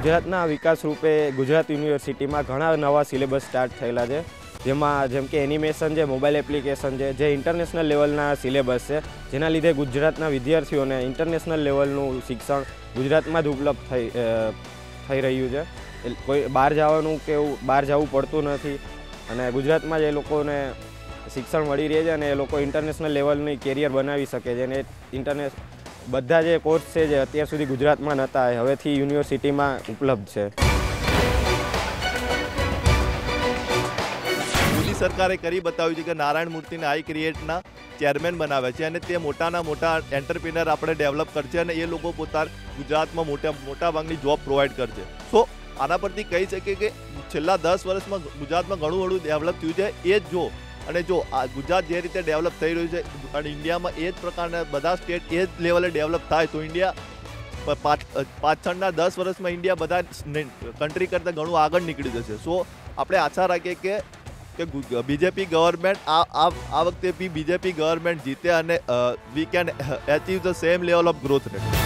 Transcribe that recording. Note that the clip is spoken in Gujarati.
ગુજરાતના વિકાસ રૂપે ગુજરાત યુનિવર્સિટીમાં ઘણા નવા સિલેબસ સ્ટાર્ટ થયેલા છે, જેમ કે એનિમેશન છે, મોબાઈલ એપ્લિકેશન છે, જે ઇન્ટરનેશનલ લેવલના સિલેબસ છે, જેના લીધે ગુજરાતના વિદ્યાર્થીઓને ઇન્ટરનેશનલ લેવલનું શિક્ષણ ગુજરાતમાં જ ઉપલબ્ધ થઈ રહ્યું છે. કોઈ બહાર જવું પડતું નથી અને ગુજરાતમાં જ એ લોકોને શિક્ષણ મળી રહે છે અને એ લોકો ઇન્ટરનેશનલ લેવલની કેરિયર બનાવી શકે છે. અને બધા જે કોર્સ છે જે અત્યાર સુધી ગુજરાતમાં નહોતા હવેથી યુનિવર્સિટીમાં ઉપલબ્ધ છે. મોદી સરકારે કરી બતાવ્યું છે કે નારાયણ મૂર્તિને આઈ ક્રિએટના ચેરમેન બનાવે છે અને તે મોટાના મોટા એન્ટરપ્રિનર આપણે ડેવલપ કરશે અને એ લોકો ગુજરાતમાં મોટા ભાગની જોબ પ્રોવાઈડ કરશે. સો આના પરથી કહી શકીએ કે છેલ્લા 10 વર્ષમાં ગુજરાતમાં ઘણું ડેવલપ થયું છે. એ જ જો અને જો આ ગુજરાત જે રીતે ડેવલપ થઈ રહ્યું છે અને ઇન્ડિયામાં એ જ પ્રકારના બધા સ્ટેટ એ જ લેવલે ડેવલપ થાય તો ઇન્ડિયા પાછળના 10 વર્ષમાં ઇન્ડિયા બધા કન્ટ્રી કરતાં ઘણું આગળ નીકળી જશે. સો આપણે આશા રાખીએ કે બીજેપી ગવર્મેન્ટ આ વખતે બી બીજેપી ગવર્મેન્ટ જીતે અને we can achieve the same level of growth rate.